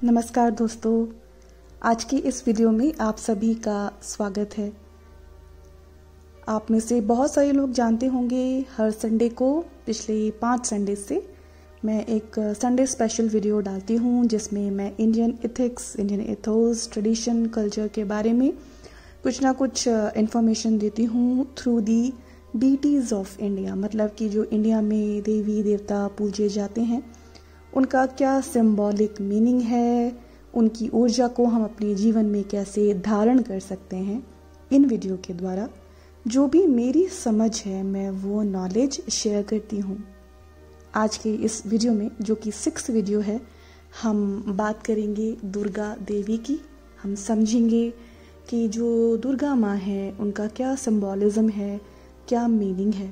नमस्कार दोस्तों, आज की इस वीडियो में आप सभी का स्वागत है। आप में से बहुत सारे लोग जानते होंगे हर संडे को पिछले 5 संडे से मैं एक संडे स्पेशल वीडियो डालती हूँ जिसमें मैं Indian ethics, Indian Athos, tradition, culture के बारे में कुछ ना कुछ इन्फॉर्मेशन देती हूँ through the deities of India. मतलब कि जो इंडिया में देवी देवता पूजे जाते हैं उनका क्या सिंबॉलिक मीनिंग है, उनकी ऊर्जा को हम अपने जीवन में कैसे धारण कर सकते हैं। इन वीडियो के द्वारा जो भी मेरी समझ है मैं वो नॉलेज शेयर करती हूँ। आज के इस वीडियो में जो कि 6th वीडियो है, हम बात करेंगे दुर्गा देवी की। हम समझेंगे कि जो दुर्गा माँ है उनका क्या सिंबॉलिज्म है, क्या मीनिंग है।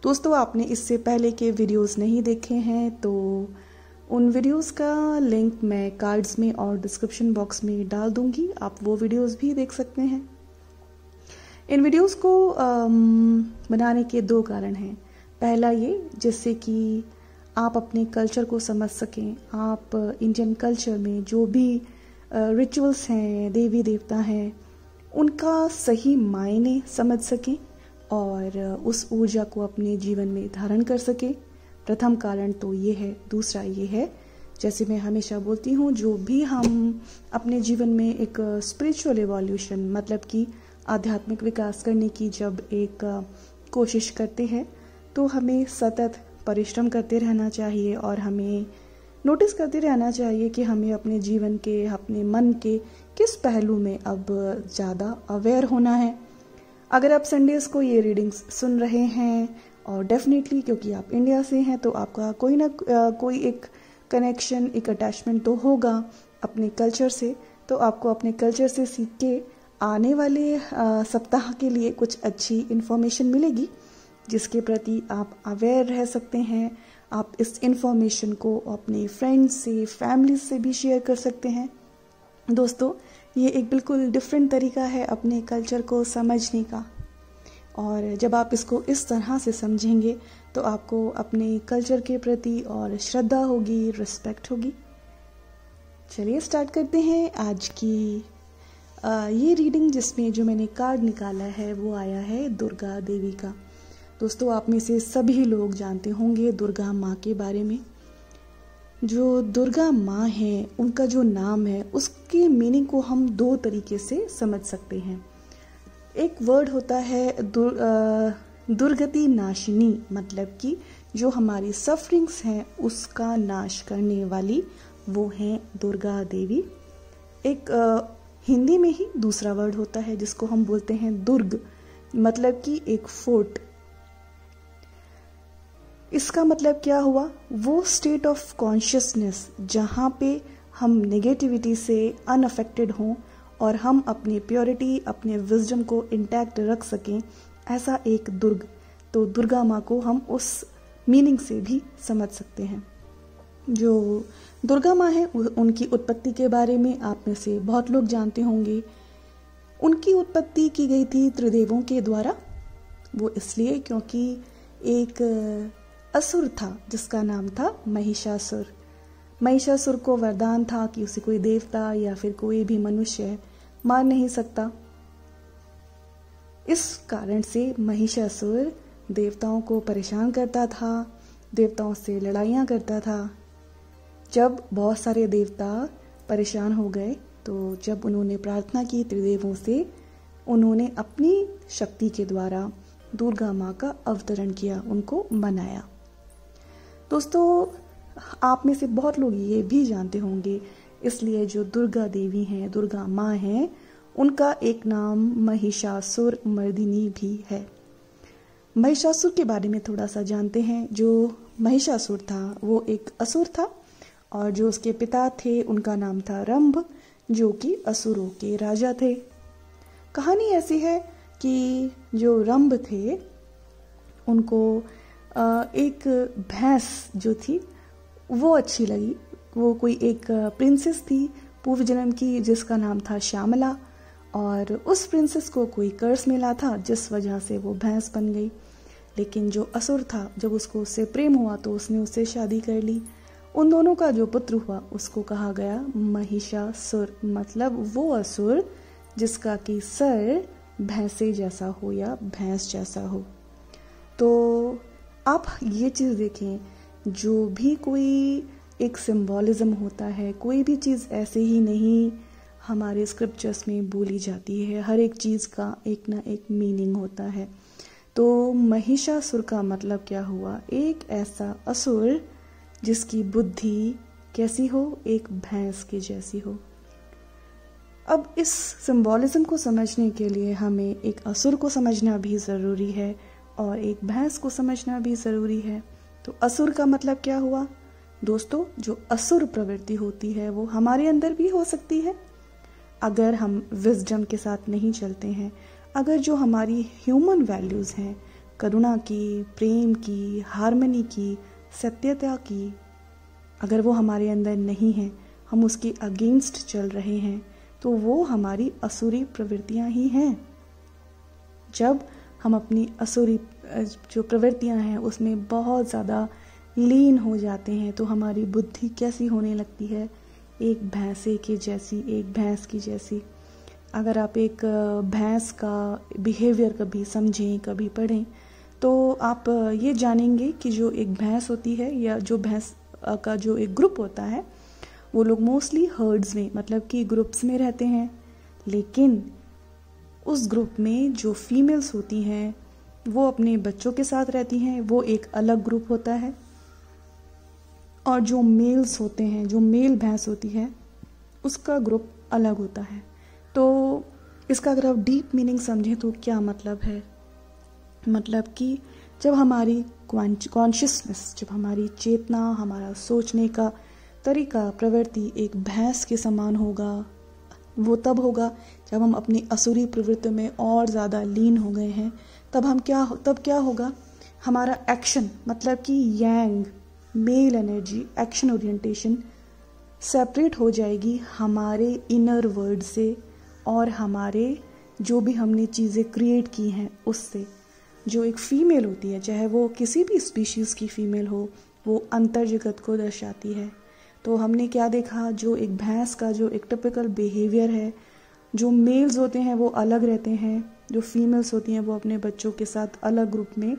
दोस्तों, आपने इससे पहले के वीडियोस नहीं देखे हैं तो उन वीडियोस का लिंक मैं कार्ड्स में और डिस्क्रिप्शन बॉक्स में डाल दूंगी, आप वो वीडियोस भी देख सकते हैं। इन वीडियोस को बनाने के 2 कारण हैं। पहला ये जिससे कि आप अपने कल्चर को समझ सकें, आप इंडियन कल्चर में जो भी रिचुअल्स हैं, देवी देवता हैं, उनका सही मायने समझ सकें और उस ऊर्जा को अपने जीवन में धारण कर सके। प्रथम कारण तो ये है। दूसरा ये है, जैसे मैं हमेशा बोलती हूँ, जो भी हम अपने जीवन में एक स्पिरिचुअल एवोल्यूशन मतलब कि आध्यात्मिक विकास करने की जब एक कोशिश करते हैं तो हमें सतत परिश्रम करते रहना चाहिए और हमें नोटिस करते रहना चाहिए कि हमें अपने जीवन के, अपने मन के किस पहलू में अब ज़्यादा अवेयर होना है। अगर आप संडेज को ये रीडिंग्स सुन रहे हैं और डेफिनेटली क्योंकि आप इंडिया से हैं तो आपका कोई ना कोई एक कनेक्शन, एक अटैचमेंट तो होगा अपने कल्चर से, तो आपको अपने कल्चर से सीख के आने वाले सप्ताह के लिए कुछ अच्छी इन्फॉर्मेशन मिलेगी जिसके प्रति आप अवेयर रह सकते हैं। आप इस इन्फॉर्मेशन को अपने फ्रेंड्स से, फैमिली से भी शेयर कर सकते हैं। दोस्तों, ये एक बिल्कुल डिफरेंट तरीका है अपने कल्चर को समझने का, और जब आप इसको इस तरह से समझेंगे तो आपको अपने कल्चर के प्रति और श्रद्धा होगी, रिस्पेक्ट होगी। चलिए स्टार्ट करते हैं आज की ये रीडिंग, जिसमें जो मैंने कार्ड निकाला है वो आया है दुर्गा देवी का। दोस्तों, आप में से सभी लोग जानते होंगे दुर्गा माँ के बारे में। जो दुर्गा माँ है उनका जो नाम है उसके मीनिंग को हम 2 तरीके से समझ सकते हैं। एक वर्ड होता है दुर्गति नाशिनी, मतलब कि जो हमारी सफरिंग्स हैं उसका नाश करने वाली वो है दुर्गा देवी। एक हिंदी में ही दूसरा वर्ड होता है जिसको हम बोलते हैं दुर्ग, मतलब कि एक फोर्ट। इसका मतलब क्या हुआ? वो स्टेट ऑफ कॉन्शियसनेस जहाँ पे हम नेगेटिविटी से अनअफेक्टेड हों और हम अपनी प्योरिटी, अपने विजडम को इंटैक्ट रख सकें, ऐसा एक दुर्ग। तो दुर्गा माँ को हम उस मीनिंग से भी समझ सकते हैं। जो दुर्गा माँ है उनकी उत्पत्ति के बारे में आप में से बहुत लोग जानते होंगे। उनकी उत्पत्ति की गई थी त्रिदेवों के द्वारा। वो इसलिए क्योंकि एक असुर था जिसका नाम था महिषासुर। महिषासुर को वरदान था कि उसे कोई देवता या फिर कोई भी मनुष्य मार नहीं सकता। इस कारण से महिषासुर देवताओं को परेशान करता था, देवताओं से लड़ाइयाँ करता था। जब बहुत सारे देवता परेशान हो गए तो जब उन्होंने प्रार्थना की त्रिदेवों से, उन्होंने अपनी शक्ति के द्वारा दुर्गा माँ का अवतरण किया, उनको मनाया। दोस्तों, आप में से बहुत लोग ये भी जानते होंगे, इसलिए जो दुर्गा देवी हैं, दुर्गा माँ हैं, उनका एक नाम महिषासुर मर्दिनी भी है। महिषासुर के बारे में थोड़ा सा जानते हैं। जो महिषासुर था वो एक असुर था और जो उसके पिता थे उनका नाम था रंभ, जो कि असुरों के राजा थे। कहानी ऐसी है कि जो रंभ थे उनको एक भैंस जो थी वो अच्छी लगी। वो कोई एक प्रिंसेस थी पूर्व जन्म की जिसका नाम था श्यामला, और उस प्रिंसेस को कोई कर्स मिला था जिस वजह से वो भैंस बन गई। लेकिन जो असुर था, जब उसको उससे प्रेम हुआ तो उसने उससे शादी कर ली उन दोनों का जो पुत्र हुआ उसको कहा गया महिषासुर, मतलब वो असुर जिसका कि सर भैंसे जैसा हो या भैंस जैसा हो। तो आप ये चीज़ देखें, जो भी कोई एक सिंबॉलिज्म होता है, कोई भी चीज़ ऐसे ही नहीं हमारे स्क्रिप्चर्स में बोली जाती है, हर एक चीज़ का एक ना एक मीनिंग होता है। तो महिषासुर का मतलब क्या हुआ? एक ऐसा असुर जिसकी बुद्धि कैसी हो? एक भैंस की जैसी हो। अब इस सिंबॉलिज्म को समझने के लिए हमें एक असुर को समझना भी ज़रूरी है और एक भैंस को समझना भी ज़रूरी है। तो असुर का मतलब क्या हुआ? दोस्तों, जो असुर प्रवृत्ति होती है वो हमारे अंदर भी हो सकती है अगर हम विजडम के साथ नहीं चलते हैं। अगर जो हमारी ह्यूमन वैल्यूज़ हैं, करुणा की, प्रेम की, हार्मनी की, सत्यता की, अगर वो हमारे अंदर नहीं है, हम उसके अगेंस्ट चल रहे हैं, तो वो हमारी असुरी प्रवृत्तियां ही हैं। जब हम अपनी असुरी जो प्रवृत्तियां हैं उसमें बहुत ज़्यादा लीन हो जाते हैं तो हमारी बुद्धि कैसी होने लगती है? एक भैंसे की जैसी, एक भैंस की जैसी। अगर आप एक भैंस का बिहेवियर कभी समझें, कभी पढ़ें, तो आप ये जानेंगे कि जो एक भैंस होती है या जो भैंस का जो एक ग्रुप होता है, वो लोग मोस्टली हर्ड्स में, मतलब कि ग्रुप्स में रहते हैं। लेकिन उस ग्रुप में जो फीमेल्स होती हैं वो अपने बच्चों के साथ रहती हैं, वो एक अलग ग्रुप होता है। और जो मेल्स होते हैं, जो मेल भैंस होती है, उसका ग्रुप अलग होता है। तो इसका अगर आप डीप मीनिंग समझें तो क्या मतलब है? मतलब कि जब हमारी कॉन्शियसनेस, जब हमारी चेतना, हमारा सोचने का तरीका, प्रवृत्ति एक भैंस के समान होगा, वो तब होगा जब हम अपनी असुरी प्रवृत्ति में और ज़्यादा लीन हो गए हैं। तब क्या होगा? हमारा एक्शन, मतलब कि yang male energy, action orientation separate हो जाएगी हमारे इनर वर्ल्ड से और हमारे जो भी हमने चीज़ें क्रिएट की हैं उससे। जो एक फीमेल होती है, चाहे वो किसी भी स्पीशीज़ की फीमेल हो, वो अंतर जगत को दर्शाती है। तो हमने क्या देखा? जो एक भैंस का जो एक टिपिकल बिहेवियर है, जो मेल्स होते हैं वो अलग रहते हैं, जो फीमेल्स होती हैं वो अपने बच्चों के साथ अलग ग्रुप में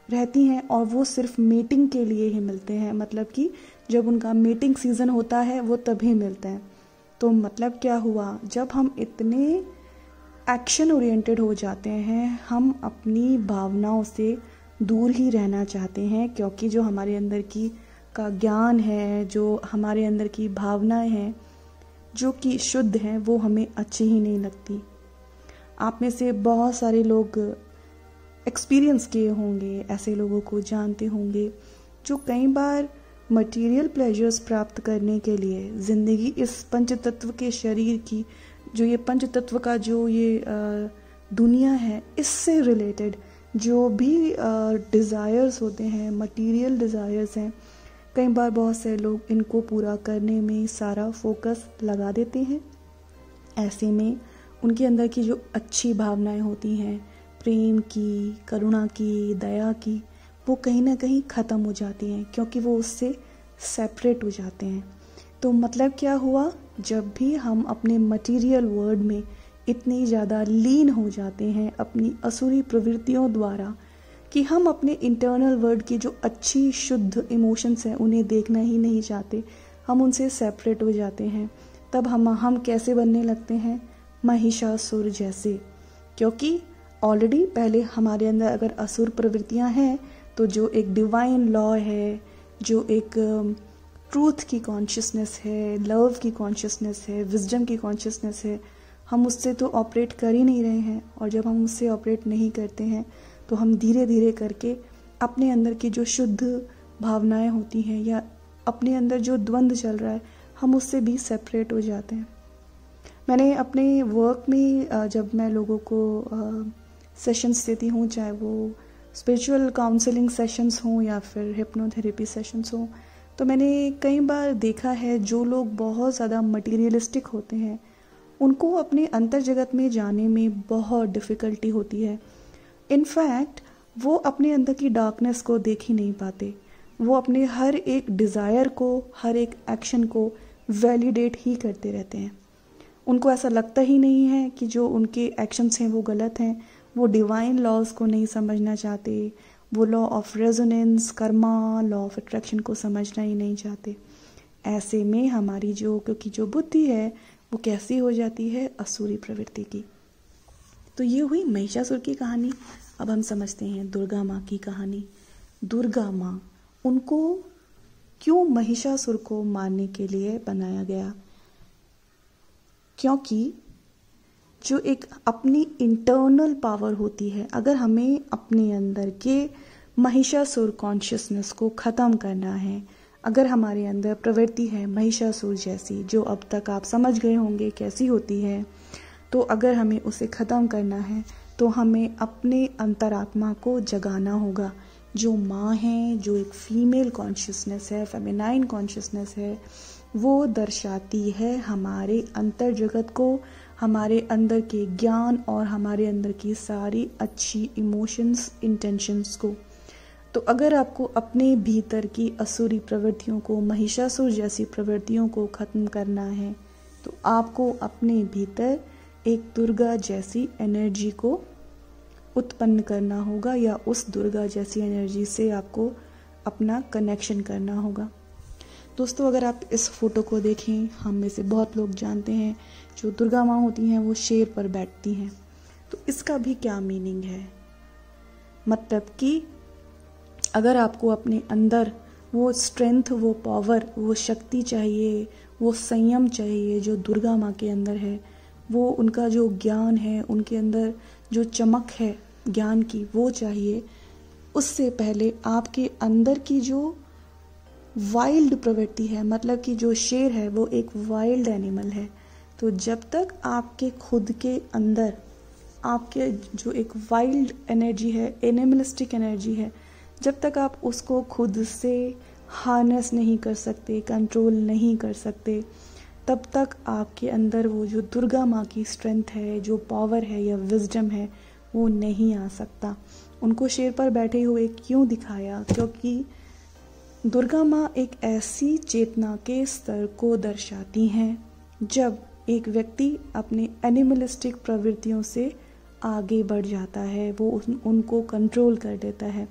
रहती हैं और वो सिर्फ मीटिंग के लिए ही मिलते हैं। मतलब कि जब उनका मीटिंग सीजन होता है वो तभी मिलते हैं। तो मतलब क्या हुआ? जब हम इतने एक्शन ओरिएंटेड हो जाते हैं, हम अपनी भावनाओं से दूर ही रहना चाहते हैं, क्योंकि जो हमारे अंदर की का ज्ञान है, जो हमारे अंदर की भावनाएं हैं जो कि शुद्ध हैं, वो हमें अच्छी ही नहीं लगती। आप में से बहुत सारे लोग एक्सपीरियंस किए होंगे, ऐसे लोगों को जानते होंगे जो कई बार मटेरियल प्लेजर्स प्राप्त करने के लिए ज़िंदगी इस पंचतत्व के शरीर की, जो ये पंचतत्व का जो ये दुनिया है, इससे रिलेटेड जो भी डिज़ायर्स होते हैं, मटेरियल डिज़ायर्स हैं, कई बार बहुत से लोग इनको पूरा करने में सारा फोकस लगा देते हैं। ऐसे में उनके अंदर की जो अच्छी भावनाएं होती हैं, प्रेम की, करुणा की, दया की, वो कहीं ना कहीं ख़त्म हो जाती हैं, क्योंकि वो उससे सेपरेट हो जाते हैं। तो मतलब क्या हुआ? जब भी हम अपने मटेरियल वर्ल्ड में इतनी ज़्यादा लीन हो जाते हैं अपनी असुरी प्रवृत्तियों द्वारा कि हम अपने इंटरनल वर्ल्ड की जो अच्छी शुद्ध इमोशंस हैं उन्हें देखना ही नहीं चाहते, हम उनसे सेपरेट हो जाते हैं। तब हम कैसे बनने लगते हैं? महिषासुर जैसे। क्योंकि ऑलरेडी पहले हमारे अंदर अगर असुर प्रवृत्तियां हैं तो जो एक डिवाइन लॉ है, जो एक ट्रूथ की कॉन्शियसनेस है, लव की कॉन्शियसनेस है, विजडम की कॉन्शियसनेस है, हम उससे तो ऑपरेट कर ही नहीं रहे हैं। और जब हम उससे ऑपरेट नहीं करते हैं तो हम धीरे धीरे करके अपने अंदर की जो शुद्ध भावनाएं होती हैं या अपने अंदर जो द्वंद्व चल रहा है, हम उससे भी सेपरेट हो जाते हैं। मैंने अपने वर्क में जब मैं लोगों को सेशंस देती हूँ, चाहे वो स्पिरिचुअल काउंसलिंग सेशंस हों या फिर हिप्नोथेरेपी सेशंस हों, तो मैंने कई बार देखा है जो लोग बहुत ज़्यादा मटीरियलिस्टिक होते हैं उनको अपने अंतर जगत में जाने में बहुत डिफ़िकल्टी होती है। इनफैक्ट वो अपने अंदर की डार्कनेस को देख ही नहीं पाते। वो अपने हर एक डिज़ायर को, हर एक एक्शन को वैलिडेट ही करते रहते हैं। उनको ऐसा लगता ही नहीं है कि जो उनके एक्शंस हैं वो गलत हैं। वो डिवाइन लॉज को नहीं समझना चाहते, वो law of resonance, Karma, law of attraction को समझना ही नहीं चाहते। ऐसे में हमारी क्योंकि जो बुद्धि है वो कैसी हो जाती है, असुरी प्रवृत्ति की। तो ये हुई महिषासुर की कहानी। अब हम समझते हैं दुर्गा माँ की कहानी। दुर्गा माँ, उनको क्यों महिषासुर को मारने के लिए बनाया गया? क्योंकि जो एक अपनी इंटरनल पावर होती है, अगर हमें अपने अंदर के महिषासुर कॉन्शियसनेस को ख़त्म करना है, अगर हमारे अंदर प्रवृत्ति है महिषासुर जैसी, जो अब तक आप समझ गए होंगे कैसी होती है, तो अगर हमें उसे ख़त्म करना है तो हमें अपने अंतरात्मा को जगाना होगा। जो माँ है, जो एक फीमेल कॉन्शियसनेस है, फेमिनाइन कॉन्शियसनेस है, वो दर्शाती है हमारे अंतर जगत को, हमारे अंदर के ज्ञान और हमारे अंदर की सारी अच्छी इमोशंस, इंटेंशंस को। तो अगर आपको अपने भीतर की असुरी प्रवृत्तियों को, महिषासुर जैसी प्रवृत्तियों को ख़त्म करना है, तो आपको अपने भीतर एक दुर्गा जैसी एनर्जी को उत्पन्न करना होगा, या उस दुर्गा जैसी एनर्जी से आपको अपना कनेक्शन करना होगा। दोस्तों, अगर आप इस फोटो को देखें, हम में से बहुत लोग जानते हैं जो दुर्गा माँ होती हैं वो शेर पर बैठती हैं। तो इसका भी क्या मीनिंग है? मतलब कि अगर आपको अपने अंदर वो स्ट्रेंथ, वो पावर, वो शक्ति चाहिए, वो संयम चाहिए जो दुर्गा माँ के अंदर है, वो उनका जो ज्ञान है, उनके अंदर जो चमक है ज्ञान की, वो चाहिए, उससे पहले आपके अंदर की जो वाइल्ड प्रवृत्ति है, मतलब कि जो शेर है वो एक वाइल्ड एनिमल है। तो जब तक आपके खुद के अंदर आपके जो एक वाइल्ड एनर्जी है, एनिमलिस्टिक एनर्जी है, जब तक आप उसको खुद से हार्नेस नहीं कर सकते, कंट्रोल नहीं कर सकते, तब तक आपके अंदर वो जो दुर्गा माँ की स्ट्रेंथ है, जो पावर है या विजडम है, वो नहीं आ सकता। उनको शेर पर बैठे हुए क्यों दिखाया? क्योंकि दुर्गा माँ एक ऐसी चेतना के स्तर को दर्शाती हैं जब एक व्यक्ति अपने एनिमलिस्टिक प्रवृत्तियों से आगे बढ़ जाता है, वो उनको कंट्रोल कर देता है।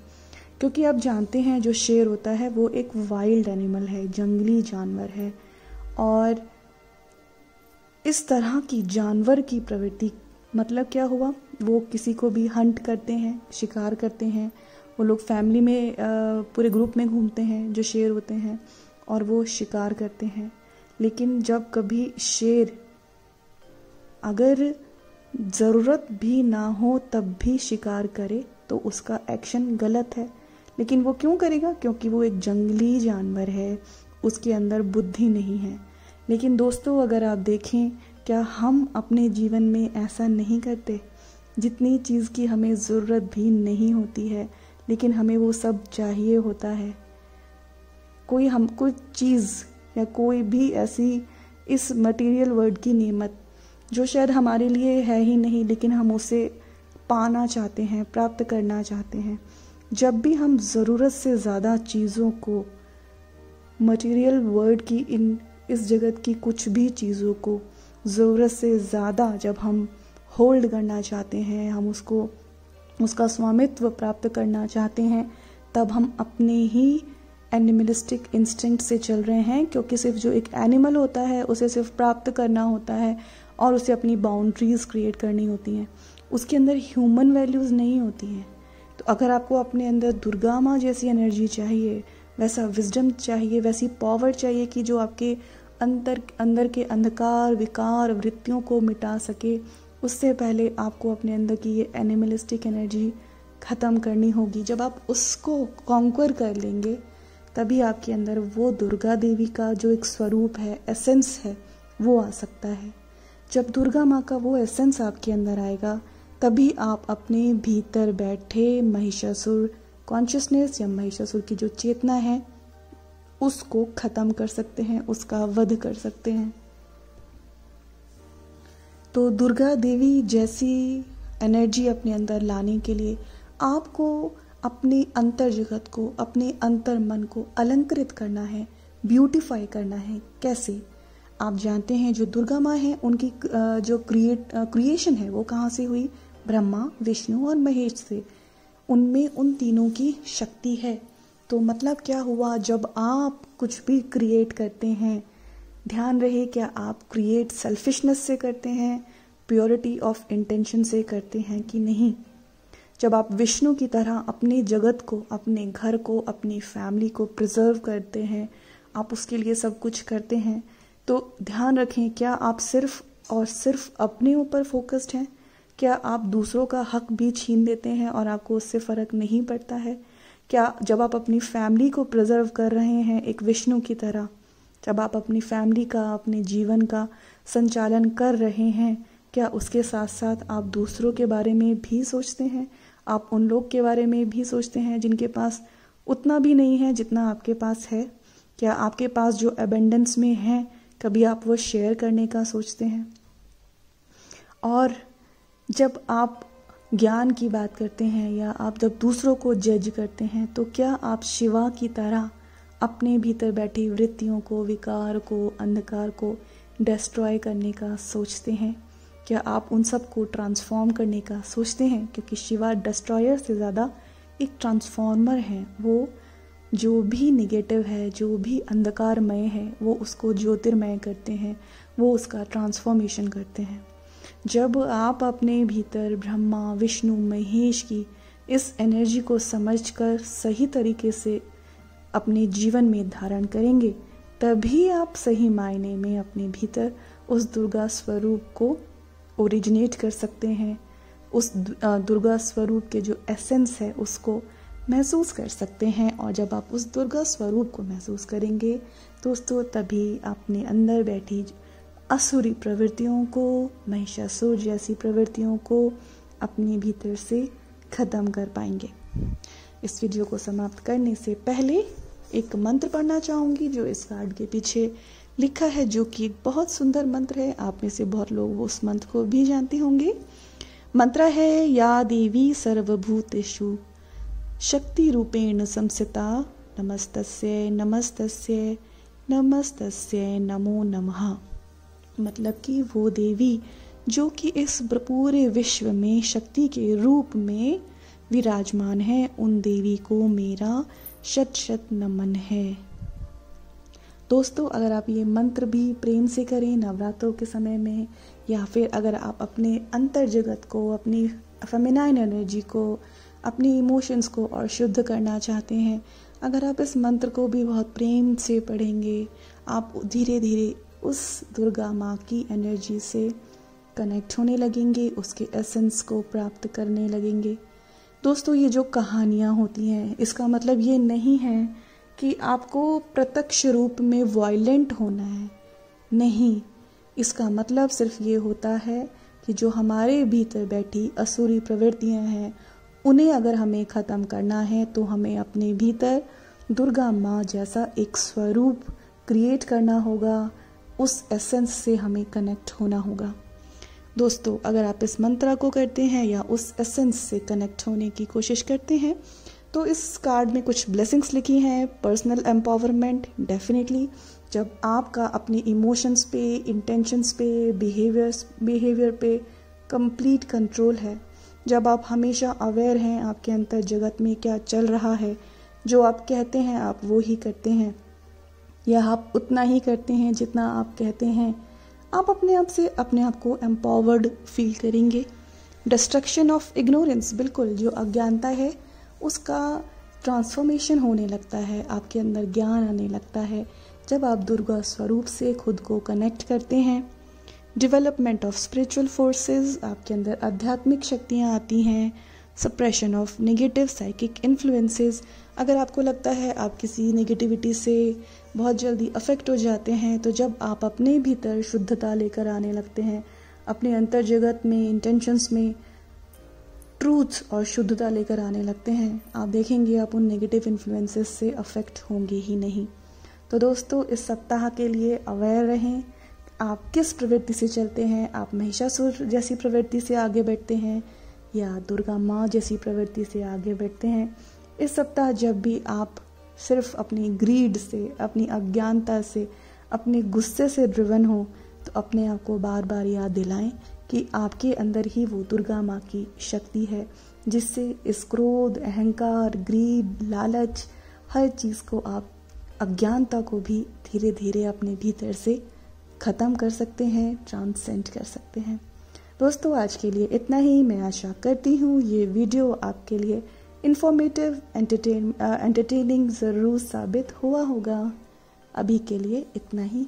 क्योंकि आप जानते हैं जो शेर होता है वो एक वाइल्ड एनिमल है, जंगली जानवर है, और इस तरह की जानवर की प्रवृत्ति मतलब क्या हुआ? वो किसी को भी हंट करते हैं, शिकार करते हैं। वो लोग फैमिली में पूरे ग्रुप में घूमते हैं जो शेर होते हैं, और वो शिकार करते हैं। लेकिन जब कभी शेर अगर ज़रूरत भी ना हो तब भी शिकार करे तो उसका एक्शन गलत है। लेकिन वो क्यों करेगा? क्योंकि वो एक जंगली जानवर है, उसके अंदर बुद्धि नहीं है। लेकिन दोस्तों, अगर आप देखें, क्या हम अपने जीवन में ऐसा नहीं करते? जितनी चीज़ की हमें ज़रूरत भी नहीं होती है, लेकिन हमें वो सब चाहिए होता है। कोई चीज़ या कोई भी ऐसी इस मटेरियल वर्ल्ड की नेमत जो शायद हमारे लिए है ही नहीं, लेकिन हम उसे पाना चाहते हैं, प्राप्त करना चाहते हैं। जब भी हम ज़रूरत से ज़्यादा चीज़ों को, मटेरियल वर्ल्ड की इस जगत की कुछ भी चीज़ों को ज़रूरत से ज़्यादा जब हम होल्ड करना चाहते हैं, हम उसका स्वामित्व प्राप्त करना चाहते हैं, तब हम अपने ही एनिमलिस्टिक इंस्टिंक्ट से चल रहे हैं। क्योंकि सिर्फ जो एक एनिमल होता है उसे सिर्फ प्राप्त करना होता है और उसे अपनी बाउंड्रीज क्रिएट करनी होती हैं, उसके अंदर ह्यूमन वैल्यूज़ नहीं होती हैं। तो अगर आपको अपने अंदर दुर्गा माँ जैसी एनर्जी चाहिए, वैसा विजडम चाहिए, वैसी पावर चाहिए कि जो आपके अंदर के अंधकार, विकार, वृत्तियों को मिटा सके, उससे पहले आपको अपने अंदर की ये एनिमलिस्टिक एनर्जी ख़त्म करनी होगी। जब आप उसको कॉन्कर कर लेंगे, तभी आपके अंदर वो दुर्गा देवी का जो एक स्वरूप है, एसेंस है, वो आ सकता है। जब दुर्गा माँ का वो एसेंस आपके अंदर आएगा, तभी आप अपने भीतर बैठे महिषासुर कॉन्शियसनेस या महिषासुर की जो चेतना है उसको ख़त्म कर सकते हैं, उसका वध कर सकते हैं। तो दुर्गा देवी जैसी एनर्जी अपने अंदर लाने के लिए आपको अपने अंतर जगत को, अपने अंतर मन को अलंकृत करना है, ब्यूटीफाई करना है। कैसे? आप जानते हैं जो दुर्गा माँ है उनकी जो क्रिएशन है वो कहाँ से हुई? ब्रह्मा, विष्णु और महेश से। उनमें उन तीनों की शक्ति है। तो मतलब क्या हुआ, जब आप कुछ भी क्रिएट करते हैं, ध्यान रहे क्या आप क्रिएट सेल्फिशनेस से करते हैं, प्योरिटी ऑफ इंटेंशन से करते हैं कि नहीं? जब आप विष्णु की तरह अपने जगत को, अपने घर को, अपनी फैमिली को प्रिजर्व करते हैं, आप उसके लिए सब कुछ करते हैं, तो ध्यान रखें क्या आप सिर्फ और सिर्फ अपने ऊपर फोकस्ड हैं? क्या आप दूसरों का हक भी छीन देते हैं और आपको उससे फर्क नहीं पड़ता है? क्या जब आप अपनी फैमिली को प्रिजर्व कर रहे हैं एक विष्णु की तरह, जब आप अपनी फैमिली का, अपने जीवन का संचालन कर रहे हैं, क्या उसके साथ साथ आप दूसरों के बारे में भी सोचते हैं? आप उन लोग के बारे में भी सोचते हैं जिनके पास उतना भी नहीं है जितना आपके पास है? क्या आपके पास जो एबेंडेंस में है, कभी आप वो शेयर करने का सोचते हैं? और जब आप ज्ञान की बात करते हैं या आप जब दूसरों को जज करते हैं, तो क्या आप शिवा की तरह अपने भीतर बैठी वृत्तियों को, विकार को, अंधकार को डिस्ट्रॉय करने का सोचते हैं? क्या आप उन सब को ट्रांसफॉर्म करने का सोचते हैं? क्योंकि शिवा डिस्ट्रॉयर से ज़्यादा एक ट्रांसफॉर्मर है। वो जो भी निगेटिव है, जो भी अंधकारमय है, वो उसको ज्योतिर्मय करते हैं, वो उसका ट्रांसफॉर्मेशन करते हैं। जब आप अपने भीतर ब्रह्मा, विष्णु, महेश की इस एनर्जी को समझकर सही तरीके से अपने जीवन में धारण करेंगे, तभी आप सही मायने में अपने भीतर उस दुर्गा स्वरूप को ओरिजिनेट कर सकते हैं। उस दुर्गा स्वरूप के जो एसेंस है उसको महसूस कर सकते हैं। और जब आप उस दुर्गा स्वरूप को महसूस करेंगे दोस्तों, तभी अपने अंदर बैठी असुरी प्रवृत्तियों को, महिषासुर जैसी प्रवृत्तियों को अपने भीतर से खत्म कर पाएंगे। इस वीडियो को समाप्त करने से पहले एक मंत्र पढ़ना चाहूँगी जो इस कार्ड के पीछे लिखा है, जो कि एक बहुत सुंदर मंत्र है। आप में से बहुत लोग उस मंत्र को भी जानते होंगे। मंत्र है, या देवी सर्वभूतेषु शक्ति रूपेण संस्थिता नमस्तस्यै नमस्तस्यै नमस्तस्यै नमो नमः। मतलब कि वो देवी जो कि इस पूरे विश्व में शक्ति के रूप में विराजमान है, उन देवी को मेरा शत शत नमन है। दोस्तों, अगर आप ये मंत्र भी प्रेम से करें नवरात्रों के समय में, या फिर अगर आप अपने अंतर जगत को, अपनी फेमिनाइन एनर्जी को, अपने इमोशंस को और शुद्ध करना चाहते हैं, अगर आप इस मंत्र को भी बहुत प्रेम से पढ़ेंगे, आप धीरे धीरे उस दुर्गा माँ की एनर्जी से कनेक्ट होने लगेंगे, उसके एसेंस को प्राप्त करने लगेंगे। दोस्तों, ये जो कहानियाँ होती हैं, इसका मतलब ये नहीं है कि आपको प्रत्यक्ष रूप में वायलेंट होना है। नहीं, इसका मतलब सिर्फ ये होता है कि जो हमारे भीतर बैठी असुरी प्रवृत्तियाँ हैं, उन्हें अगर हमें ख़त्म करना है तो हमें अपने भीतर दुर्गा माँ जैसा एक स्वरूप क्रिएट करना होगा। उस एसेंस से हमें कनेक्ट होना होगा। दोस्तों, अगर आप इस मंत्र को करते हैं या उस एसेंस से कनेक्ट होने की कोशिश करते हैं, तो इस कार्ड में कुछ ब्लेसिंग्स लिखी हैं। पर्सनल एम्पावरमेंट, डेफिनेटली जब आपका अपने इमोशंस पे, इंटेंशंस पे, बिहेवियर पे कंप्लीट कंट्रोल है, जब आप हमेशा अवेयर हैं आपके अंतर जगत में क्या चल रहा है, जो आप कहते हैं आप वो ही करते हैं, या आप उतना ही करते हैं जितना आप कहते हैं, आप अपने आप को एम्पावर्ड फील करेंगे। डिस्ट्रक्शन ऑफ इग्नोरेंस, बिल्कुल जो अज्ञानता है उसका ट्रांसफॉर्मेशन होने लगता है, आपके अंदर ज्ञान आने लगता है जब आप दुर्गा स्वरूप से खुद को कनेक्ट करते हैं। डेवलपमेंट ऑफ स्पिरिचुअल फोर्सेस, आपके अंदर आध्यात्मिक शक्तियाँ आती हैं। Suppression of negative psychic influences, अगर आपको लगता है आप किसी नेगेटिविटी से बहुत जल्दी अफेक्ट हो जाते हैं, तो जब आप अपने भीतर शुद्धता लेकर आने लगते हैं, अपने अंतर जगत में, इंटेंशंस में ट्रूथ और शुद्धता लेकर आने लगते हैं, आप देखेंगे आप उन नेगेटिव इन्फ्लुएंसेस से अफेक्ट होंगे ही नहीं। तो दोस्तों, इस सप्ताह के लिए अवेयर रहें, आप किस प्रवृत्ति से चलते हैं। आप महिषासुर जैसी प्रवृत्ति से आगे बढ़ते हैं या दुर्गा माँ जैसी प्रवृत्ति से आगे बढ़ते हैं। इस सप्ताह जब भी आप सिर्फ अपनी ग्रीड से, अपनी अज्ञानता से, अपने गुस्से से ड्रिवन हो, तो अपने आप को बार बार याद दिलाएं कि आपके अंदर ही वो दुर्गा माँ की शक्ति है, जिससे इस क्रोध, अहंकार, ग्रीड, लालच, हर चीज़ को आप, अज्ञानता को भी धीरे धीरे अपने भीतर से ख़त्म कर सकते हैं, ट्रांसेंड कर सकते हैं। दोस्तों, आज के लिए इतना ही। मैं आशा करती हूँ ये वीडियो आपके लिए इंफॉर्मेटिव, एंटरटेनिंग ज़रूर साबित हुआ होगा। अभी के लिए इतना ही।